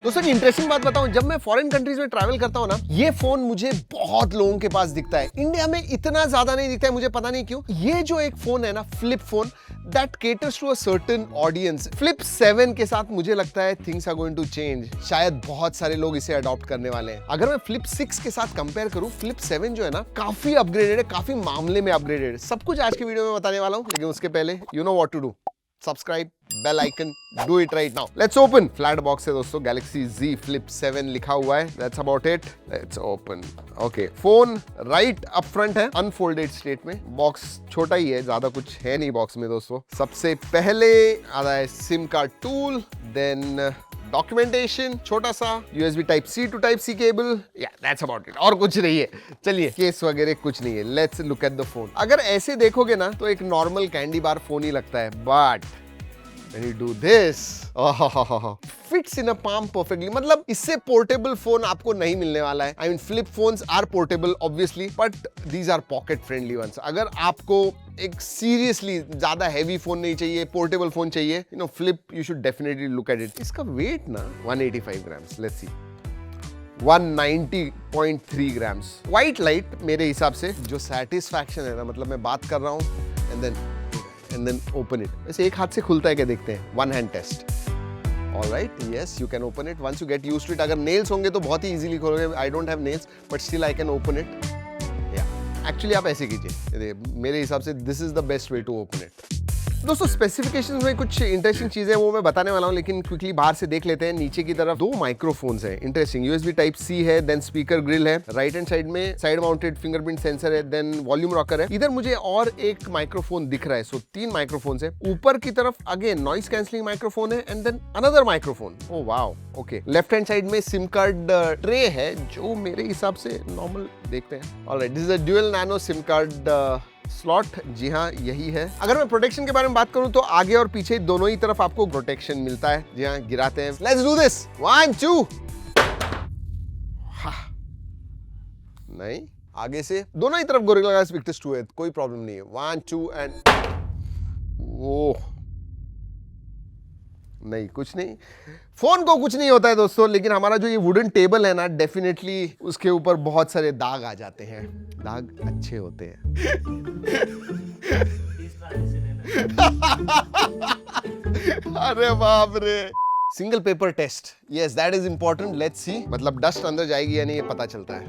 दोस्तों की इंटरेस्टिंग बात बताऊं, जब मैं फॉरेन कंट्रीज में ट्रैवल करता हूं ना, ये फोन मुझे बहुत लोगों के पास दिखता है। इंडिया में इतना ज्यादा नहीं दिखता है, मुझे पता नहीं क्यों। ये जो एक फोन है ना, flip phone, that caters to a certain audience. Flip 7 के साथ मुझे लगता है things are going to change. शायद बहुत सारे लोग इसे अडॉप्ट करने वाले हैं। अगर मैं फ्लिप 6 के साथ कंपेयर करूं, फ्लिप 7 जो है ना, काफी अपग्रेडेड है, काफी मामले में अपग्रेडेड है। सब कुछ आज के वीडियो में बताने वाला हूं, लेकिन उसके पहले you know what to do. Subscribe, bell icon, do it right now. Let's open. Flat box है दोस्तों, Galaxy Z Flip 7 लिखा हुआ है। That's about it. Let's open. Okay, phone right up front है, अनफोल्डेड स्टेट में। Box छोटा ही है, ज्यादा कुछ है नहीं बॉक्स में दोस्तों। सबसे पहले आता है SIM card tool, then documentation, छोटा सा USB type C to type C cable. या दैट्स अबाउट इट, और कुछ नहीं है। चलिए, केस वगैरह कुछ नहीं है। Let's look at the phone. अगर ऐसे देखोगे ना तो एक नॉर्मल कैंडी बार फोन ही लगता है, but when you do this, fits in a palm perfectly। मतलब इससे पोर्टेबल फोन आपको नहीं मिलने वाला है। I mean, flip phones are portable obviously, but these are pocket friendly ones। अगर आपको एक सीरियसली ज्यादा हैवी फोन नहीं चाहिए, पोर्टेबल फोन चाहिए, you know, flip you should definitely look at it। इसका वेट ना 185 grams, let's see, 190.3 grams. White light मेरे हिसाब से जो सेटिस्फैक्शन है ना, मतलब मैं बात कर रहा हूँ and then open it। वैसे एक हाथ से खुलता है क्या, देखते हैं। One hand test. Alright, yes, you can open it once you get used to it। अगर nails होंगे तो बहुत ही easily खोलोगे। I don't have nails, but still I can open it। Yeah, actually आप ऐसे कीजिए। मेरे हिसाब से this is the best way to open it। दोस्तों स्पेसिफिकेशंस में कुछ इंटरेस्टिंग चीजें वो मैं बताने वाला हूं, लेकिन क्विकली बाहर से देख लेते हैं। नीचे की तरफ दो माइक्रोफोन्स हैं, इंटरेस्टिंग। USB टाइप C है, देन स्पीकर ग्रिल है। राइट हैंड साइड में साइड माउंटेड फिंगरप्रिंट सेंसर है, देन वॉल्यूम रॉकर है। इधर मुझे और एक माइक्रोफोन दिख रहा है, सो 3 माइक्रोफोन्स है। ऊपर की तरफ अगेन नॉइस कैंसलिंग माइक्रोफोन है, and then another microphone. Oh wow, okay. Left hand side में सिम कार्ड ट्रे है, जो मेरे हिसाब से नॉर्मल देखते हैं। Alright, this is a dual nano SIM card slot. जी हाँ, यही है। अगर मैं प्रोटेक्शन के बारे में बात करूं तो आगे और पीछे दोनों ही तरफ आपको प्रोटेक्शन मिलता है। जी हाँ, गिराते हैं। Let's do this. 1 2। नहीं, आगे से दोनों ही तरफ गोरिल्ला ग्लास विक्टस 2 है, कोई प्रॉब्लम नहीं है। 1 2 एंड ओह नहीं, कुछ नहीं। फोन को कुछ नहीं होता है दोस्तों, लेकिन हमारा जो ये वुडन टेबल है ना, डेफिनेटली उसके ऊपर बहुत सारे दाग आ जाते हैं। दाग अच्छे होते हैं। अरे बाप रे। Single paper test, yes that is important. Let's see, मतलब डस्ट अंदर जाएगी या नहीं ये पता चलता है।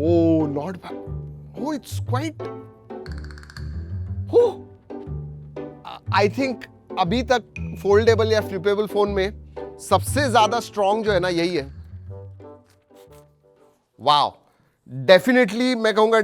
Oh not bad. Oh it's quite, I think अभी तक फोल्डेबल या फ्लिपेबल फोन में सबसे ज्यादा स्ट्रॉन्ग जो है ना, यही है। वाओ, डेफिनेटली मैं कहूंगा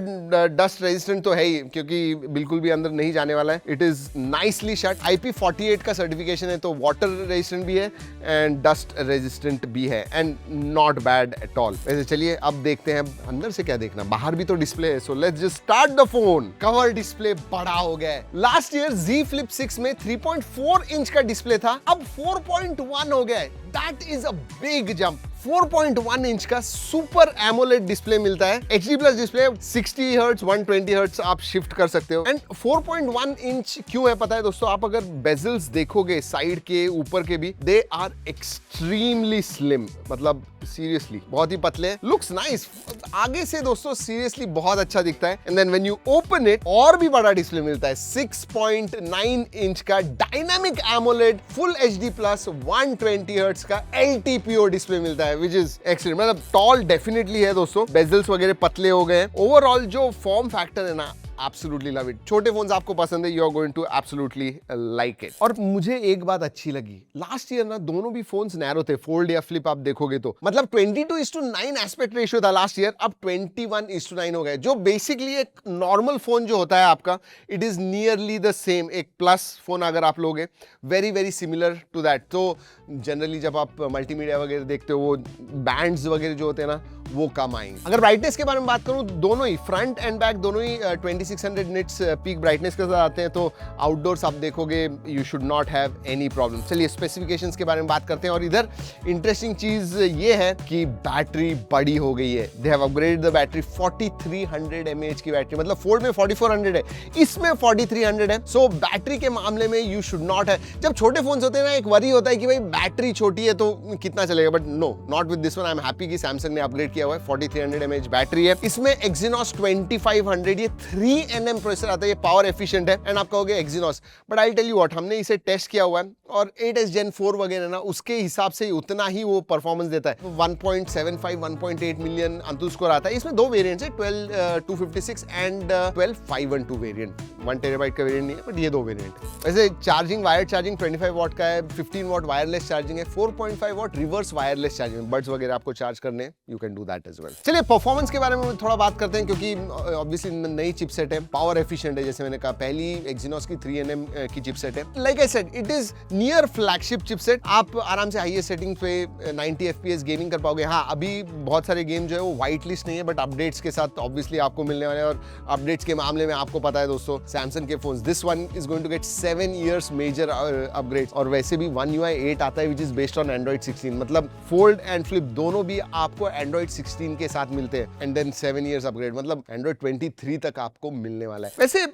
डस्ट रेजिस्टेंट तो है ही, क्योंकि बिल्कुल भी अंदर नहीं जाने वाला है। It is nicely shut. IP48 का सर्टिफिकेशन है, तो वाटर रेजिस्टेंट भी है एंड डस्ट रेजिस्टेंट भी है, and not bad at all. वैसे चलिए अब देखते हैं अंदर से क्या देखना। बाहर भी तो डिस्प्ले है, so let's just start the phone. Cover display बड़ा हो गया है। लास्ट ईयर Z Flip 6 में 3.4 इंच का डिस्प्ले था, अब 4.1 हो गया है। That is a big jump. 4.1 inch का सुपर एमोलेड डिस्प्ले मिलता है। HD plus display, 60 hertz 120 hertz आप शिफ्ट कर सकते हो। एंड 4.1 इंच क्यों है पता है दोस्तों? आप अगर बेजल्स देखोगे साइड के, ऊपर के भी, दे आर एक्सट्रीमली स्लिम। मतलब सीरियसली बहुत ही पतले। Looks nice. आगे से दोस्तों सीरियसली बहुत अच्छा दिखता है। And then when you open it, और भी बड़ा डिस्प्ले मिलता है। 6.9 इंच का dynamic AMOLED full HD plus 120 hertz का LTPO डिस्प्ले मिलता है, विच इज एक्सीलेंट। मतलब टॉल डेफिनेटली है दोस्तों। बेजल्स वगैरह पतले हो गए हैं। ओवरऑल जो फॉर्म फैक्टर है ना, एब्सोल्युटली लव इट। छोटे फोन्स आपको पसंद है, you are going to absolutely like it. और मुझे एक बात अच्छी लगी, लास्ट ईयर ना दोनों भी फोन्स नैरो थे, फोल्ड या फ्लिप आप देखोगे तो। मतलब 22:9 एस्पेक्ट रेशियो था लास्ट ईयर, अब 21:9 हो गए। जो बेसिकली एक नॉर्मल फोन जो होता है आपका, it is nearly the same. एक प्लस फोन अगर आप लोगे, very very similar to that. तो जनरली जब आप मल्टीमीडिया वगैरह देखते हो, वो बैंड्स वगैरह जो होते हैं ना, वो कम आएंगे। अगर ब्राइटनेस के बारे में बात करूं, दोनों ही फ्रंट एंड बैक दोनों ही 2600 निट्स पीक ब्राइटनेस के साथ आते हैं, तो आउटडोर्स आप देखोगे you should not have any problem. चलिए स्पेसिफिकेशंस के बारे में बात करते हैं। और इधर इंटरेस्टिंग चीज ये है कि बैटरी बड़ी हो गई है। They have upgraded the battery, 4300 mAh की बैटरी, मतलब फोल्ड में 4400 है, इसमें 4300 है। सो बैटरी के मामले में यू शुड नॉट है। जब छोटे फोन्स होते हैं ना, एक वरी होता है कि भाई बैटरी छोटी है तो कितना चलेगा, but no, not with this one. I am happy कि सैमसंग ने अपग्रेड किया हुआ है। 4300 mAh बैटरी है, इसमें Exynos 2500, ये 3nm प्रोसेसर आता है, ये पावर एफिशिएंट है। एंड आप कहोगे Exynos, but I tell you what, हमने इसे टेस्ट किया हुआ है और 8s Gen 4 वगैरह ना, उसके हिसाब से उतना ही वो परफॉर्मेंस देता है। 1.75 1.8 मिलियन अंतु स्कोर आता है। इसमें दो वेरिएंट्स है, 12 256 एंड 12 512 वेरिएंट। 1 टेराबाइट का वेरिएंट नहीं है, बट ये दो वेरिएंट है। वैसे चार्जिंग, वायर्ड चार्जिंग 25 वॉट का है, 15 वॉट वायरलेस चार्जिंग है, 4.5 watt reverse wireless charging, buds वगैरह आपको चार्ज करने, you can do that as well. चलिए परफॉर्मेंस के बारे में थोड़ा बात करते हैं, क्योंकि ऑब्वियसली नई चिपसेट है, पावर एफिशिएंट है। जैसे मैंने कहा, पहली Exynos की 3nm की चिपसेट है। Like I said, it is near flagship chipset. आप आराम से हाईएस्ट सेटिंग पे 90 FPS गेमिंग कर पाओगे। हाँ, अभी बहुत सारे गेम जो है वो व्हाइट लिस्ट नहीं है, बट अपडेट्स के साथ ऑब्वियसली आपको मिलने वाले हैं। और अपडेट्स के मामले में आपको पता है दोस्तों, सैमसंग के phones, this one is going to get 7 years major upgrades. और वैसे भी One UI 8 आता है, which is based on Android 16, मतलब फोल्ड एंड फ्लिप दोनों भी आपको Android 16 के साथ मिलते हैं। एंड देन 7 years अपग्रेड, मतलब Android 23 तक आपको मिलने वाला है। वैसे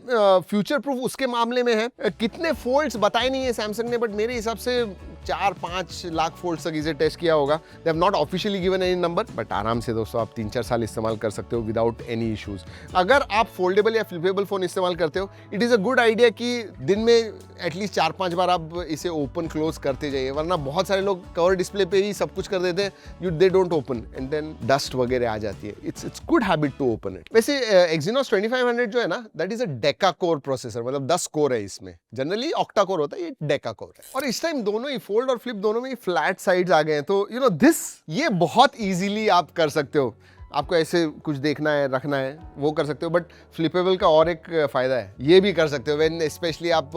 फ्यूचर प्रूफ उसके मामले में है, कितने फोल्ड्स बताए नहीं है सैमसंग ने, बट मेरे हिसाब से 4-5 लाख फोल्ड्स तक इसे टेस्ट किया होगा। They have not officially given any number, but आराम से दोस्तों आप 3-4 साल इस्तेमाल कर सकते हो विदाउट एनी इश्यूज। अगर आप फोल्डेबल या फ्लिपेबल फोन इस्तेमाल करते हो, it is a good idea कि दिन में एटलीस्ट 4-5 बार आप इसे ओपन क्लोज करते जाइए, वरना बहुत सारे लोग कवर डिस्प्ले पे ही सब कुछ कर देते हैं, they don't open and then dust वगैरह आ जाती है। It's good habit to open it. वैसे Exynos 2500 जो है ना, that is a deca core processor, मतलब 10 कोर है इसमें। जनरली ऑक्टा कोर होता है, ये डेका कोर है। और इस टाइम दोनों ही फोल्ड और फ्लिप दोनों में ही फ्लैट साइड्स आ गए हैं, तो यू नो दिस, ये बहुत इजीली आप कर सकते हो। आपको ऐसे कुछ देखना है, रखना है, वो कर सकते हो। बट फ्लिपेबल का और एक फायदा है, ये भी कर सकते हो व्हेन स्पेशली आप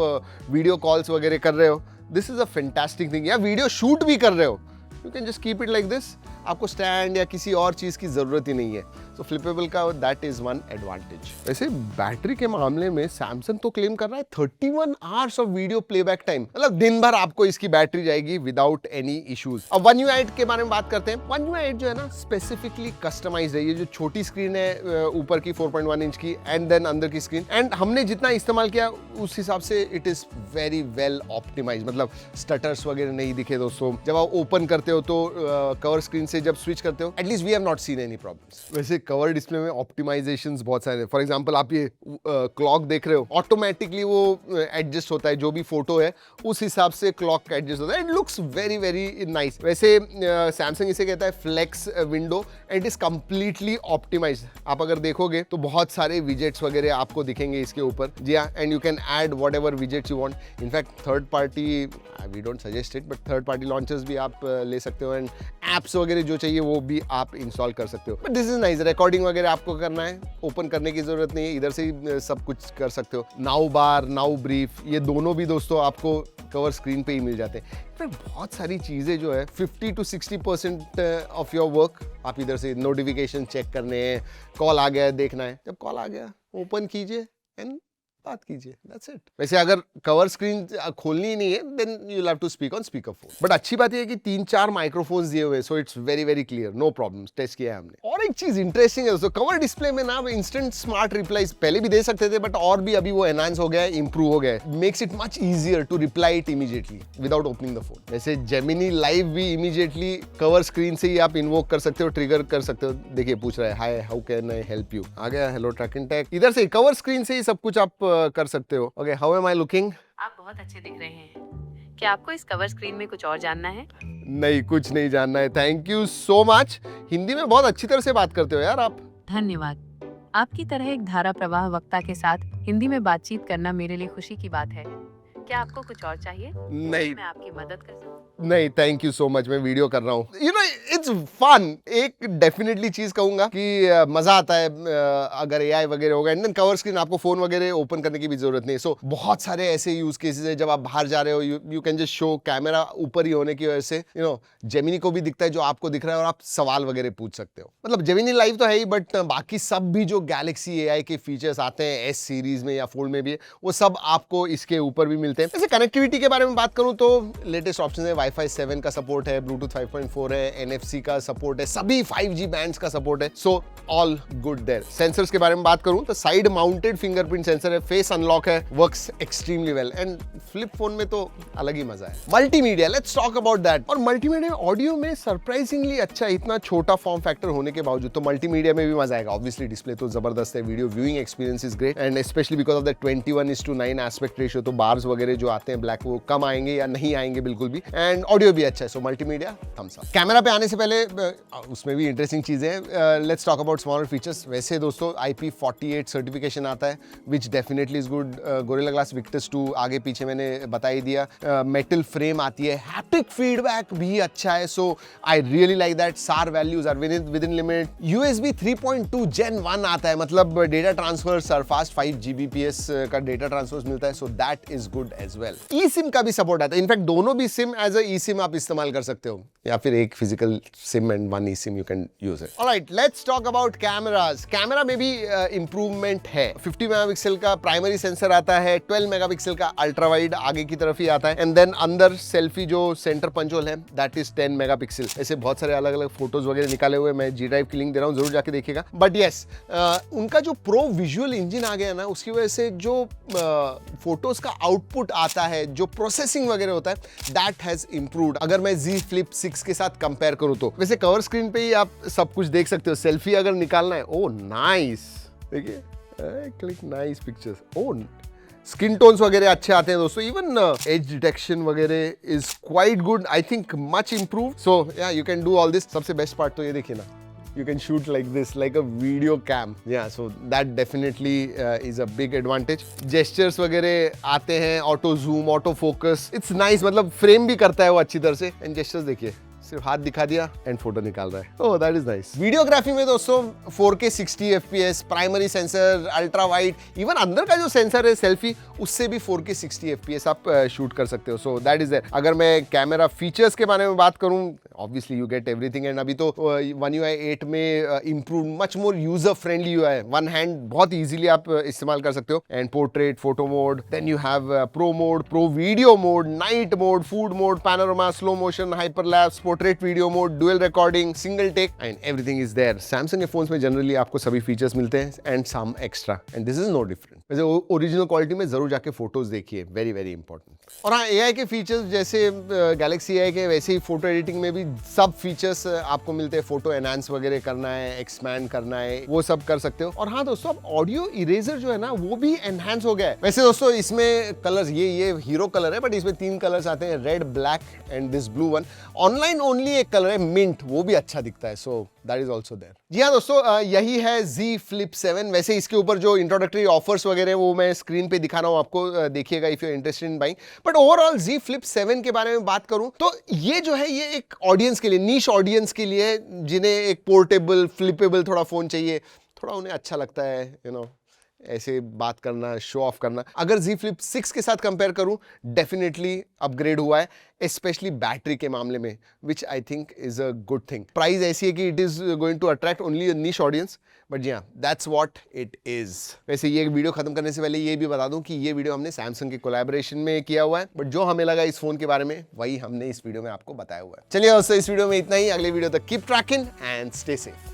वीडियो कॉल्स वगैरह कर रहे हो। This is a fantastic thing. या वीडियो शूट भी कर रहे हो, you can just keep it like this, आपको स्टैंड या किसी और चीज की जरूरत ही नहीं है। तो फ्लिपेबल का दैट इज वन एडवांटेज। वैसे बैटरी के मामले में सैमसंग तो क्लेम कर रहा है 31 hours of video playback time, मतलब दिन भर आपको इसकी बैटरी जाएगी विदाउट एनी इश्यूज। अब One UI 8 के बारे में बात करते हैं। One UI 8 जो है ना, स्पेसिफिकली कस्टमाइज्ड है। ये जो छोटी स्क्रीन है ऊपर की 4.1 इंच की, एंड देन अंदर की स्क्रीन, एंड हमने जितना इस्तेमाल किया उस हिसाब से it is very well optimised, मतलब स्टटर्स वगैरह नहीं दिखे दोस्तों। जब आप ओपन करते हो तो कवर स्क्रीन से जब स्विच करते हो, at least we have not seen any problems. वैसे कवर डिस्प्ले में ऑप्टिमाइजेशंस बहुत सारे हैं। फॉर एग्जांपल आप ये क्लॉक देख रहे हो, ऑटोमेटिकली वो एडजस्ट होता है, जो भी फोटो है उस हिसाब से क्लॉक एडजस्ट होता है। It looks very very nice. वैसे सैमसंग इसे कहता है flex window, and it is completely optimised. आप अगर देखोगे तो बहुत सारे विजेट्स वगैरह आपको दिखेंगे इसके ऊपर, जी हाँ, and you can add whatever widgets you want. In fact third party, we don't suggest it, but third party launchers भी आप ले सकते हो, एंड एप्स वगैरह जो चाहिए वो भी आप इंस्टॉल कर सकते हो। But this is nice. Recording वगैरह आपको करना है, ओपन करने की जरूरत नहीं है, इधर से ही सब कुछ कर सकते हो। नाउ बार, नाउ ब्रीफ, ये दोनों भी दोस्तों आपको कवर स्क्रीन पे ही मिल जाते हैं। फिर बहुत सारी चीजें जो है 50 to 60% ऑफ योर वर्क आप इधर से नोटिफिकेशन चेक करने हैं, कॉल आ गया देखना है, जब कॉल आ गया ओपन कीजिए एंड बात कीजिए, दैट्स इट। वैसे अगर कवर स्क्रीन खोलनी ही नहीं है, then you will have to speak on speakerphone. But अच्छी बात यह है कि 3-4 माइक्रोफोन्स दिए हुए, so it's very very clear, no problems, test किया है हमने। और एक चीज इंटरेस्टिंग है दोस्तों, कवर डिस्प्ले में ना इंस्टेंट स्मार्ट रिप्लाईज पहले भी दे सकते थे, बट और भी अभी वो एनहांस हो गया है, इंप्रूव हो गया है। Makes it much easier to reply it immediately without opening the phone. वैसे जेमिनी लाइव भी इमीडिएटली कवर स्क्रीन से ही आप इन्वोक कर सकते हो, ट्रिगर कर सकते हो। देखिए पूछ रहा है, hi how can I help you, आ गया हेलो ट्रैक एंड टैग, इधर से कवर स्क्रीन से ही सब कुछ आप कर सकते हो। Okay, how am I looking? आप बहुत अच्छे दिख रहे हैं। क्या आपको इस कवर स्क्रीन में कुछ और जानना है? नहीं, कुछ नहीं जानना है, thank you so much. Hindi में बहुत अच्छी तरह से बात करते हो यार आप। धन्यवाद। आपकी तरह एक धारा प्रवाह वक्ता के साथ हिंदी में बातचीत करना मेरे लिए खुशी की बात है। क्या आपको कुछ और चाहिए? नहीं, मैं आपकी मदद कर सकता हूँ? नहीं, थैंक यू सो मच, मैं वीडियो कर रहा हूँ। You know it's fun. एक डेफिनेटली चीज कहूंगा कि मजा आता है अगर एआई वगैरह होगा। एंड देन कवर स्क्रीन, आपको फोन वगैरह ओपन करने की भी जरूरत नहीं। सो बहुत सारे ऐसे यूज केसेस है जब आप बाहर जा रहे हो, you can just show, camera ऊपर ही होने की वजह से जेमिनी को भी दिखता है जो आपको दिख रहा है और आप सवाल वगैरह पूछ सकते हो। मतलब जेमिनी लाइव तो है ही, बट बाकी सब भी जो गैलेक्सी एआई के फीचर्स आते हैं एस सीरीज में या फोल्ड में भी है, वो सब आपको इसके ऊपर भी मिलते हैं। जैसे कनेक्टिविटी के बारे में बात करूं तो लेटेस्ट ऑप्शन है, वाईफाई 7 का सपोर्ट है, ब्लूटूथ 5.4 है, एनएफसी का सपोर्ट है, सभी 5G बैंड्स का सपोर्ट है। So all good there. Sensors के बारे में बात करूं तो साइड माउंटेड फिंगरप्रिंट सेंसर है, फेस अनलॉक है, works extremely well. And flip phone में तो अलग ही मजा है। Multimedia, let's talk about that. और मल्टीमीडिया ऑडियो में सरप्राइजिंगली अच्छा, इतना छोटा फॉर्म फैक्टर होने के बावजूद तो मल्टीमीडिया में भी मजा आएगा। ऑब्वियसली डिस्प्ले तो जबरदस्त है, video viewing experience is great, and specially because of the 21:9 aspect ratio, तो बार्स वगैरह जो आते हैं ब्लैक वो कम आएंगे या नहीं आएंगे बिल्कुल भी। एंड ऑडियो भी अच्छा है, सो मल्टीमीडिया थम्स अप। कैमरा पे आने से पहले उसमें भी इंटरेस्टिंग चीजें हैं। Let's talk about smaller features. वैसे दोस्तों IP48 सर्टिफिकेशन आता है, विच definitely is good. Gorilla glass Victus 2 आगे पीछे मैंने बता ही दिया। मेटल फ्रेम आती है, हैप्टिक फीडबैक भी अच्छा है, so I really like that. SAR values are within limit. USB 3.2 Gen 1 आता है, मतलब डेटा ट्रांसफर सरफास्ट 5 Gbps का डेटा ट्रांसफर मिलता है, so that is good as well. ESIM का भी सपोर्ट आता है, इनफैक्ट दोनों भी सिम एज ई सिम आप इस्तेमाल कर सकते हो, या फिर एक physical SIM and one E SIM you can use it. Alright, let's talk about cameras. Camera में भी इंप्रूवमेंट है। 50 मेगापिक्सल का प्राइमरी सेंसर आता है, 12 मेगापिक्सल का अल्ट्रा वाइड आगे की तरफ ही आता है, एंड देन अंदर सेल्फी जो सेंटर पंच होल है दैट इज 10 मेगापिक्सल। ऐसे बहुत सारे अलग अलग फोटोज वगैरह निकाले हुए, मैं जी ड्राइव की लिंक दे रहा हूँ, जरूर जाके देखिएगा। बट यस, उनका जो प्रो विजुअल इंजन आ गया ना, उसकी वजह से जो फोटोज का आउटपुट आता है, जो प्रोसेसिंग वगैरह होता है, दैट हैज इंप्रूव्ड। अगर मैं Z Flip 6 के साथ कंपेयर करूं तो वैसे कवर स्क्रीन पे ही आप सब कुछ देख सकते हो। सेल्फी अगर निकालना है, ओ नाइस, देखिए click nice pictures. Oh skin tones वगैरह अच्छे आते हैं दोस्तों। इवन एज डिटेक्शन वगैरह is quite good, I think much improve. So yeah you can do all this. सबसे बेस्ट पार्ट तो ये देखिए ना, you can shoot like this, like a video cam. Yeah, so that definitely is a big advantage. Gestures वगैरह आते हैं, auto zoom, auto focus. It's nice, मतलब frame भी करता है वो अच्छी तरह से। And gestures देखिए, सिर्फ हाथ दिखा दिया एंड फोटो निकाल रहा है। Oh that is nice. Videography में दोस्तों 4K 60 FPS, primary sensor, ultra wide, even अंदर का जो सेंसर है सेल्फी, उससे भी 4K 60 FPS आप शूट कर सकते हो। So that is there. अगर मैं कैमरा फीचर्स के बारे में बात करूं, obviously you get everything. And अभी तो One UI 8 में improve, much more user friendly UI, one hand बहुत इजीली आप इस्तेमाल कर सकते हो। And portrait, photo mode, then you have pro mode, pro video mode, night mode, food mode, panorama, slow motion, hyperlapse, portrait video mode, dual recording, single take, and everything is there. Samsung के phones में generally आपको सभी features मिलते हैं and some extra, and this is no different. वैसे original quality में जरूर जाके फोटोज देखिए, वेरी वेरी इंपॉर्टेंट। और हाँ, एआई के फीचर्स जैसे गैलेक्सी एआई के, वैसे ही फोटो एडिटिंग में भी सब फीचर्स आपको मिलते हैं। फोटो एनहांस वगैरह करना है, एक्सपैंड करना है, वो सब कर सकते हो। और हाँ दोस्तों, अब ऑडियो इरेजर जो है ना, वो भी एनहांस हो गया है। वैसे दोस्तों इसमें कलर्स, ये हीरो कलर है, बट इसमें 3 कलर्स आते हैं, red, black and this blue one. Online only एक कलर है मिंट, वो भी अच्छा दिखता है, so that is also there. जी हाँ दोस्तों, यही है Z Flip 7। वैसे इसके ऊपर जो इंट्रोडक्टरी ऑफर्स वगैरह वो मैं स्क्रीन पे दिखा रहा हूँ आपको, देखिएगा if you interested in buying. But overall Z Flip 7 के बारे में बात करूं तो ये जो है, ये एक ऑडियंस के लिए, नीश ऑडियंस के लिए, जिन्हें एक पोर्टेबल फ्लिपेबल थोड़ा फोन चाहिए, थोड़ा उन्हें अच्छा लगता है ऐसे बात करना, शो ऑफ करना। अगर Z Flip 6 के साथ कंपेयर करूं, डेफिनेटली अपग्रेड हुआ है, स्पेशली बैटरी के मामले में, which I think is a good thing. Price ऐसी है कि it is going to attract only a niche audience, but जी हाँ, दैट्स व्हाट इट इज। वैसे ये वीडियो खत्म करने से पहले ये भी बता दूं कि ये वीडियो हमने सैमसंग के कोलैबोरेशन में किया हुआ है, बट जो हमें लगा इस फोन के बारे में, वही हमने इस वीडियो में आपको बताया हुआ है। चलिए दोस्तों, इस वीडियो में इतना ही। अगले वीडियो तक keep trekking and stay safe.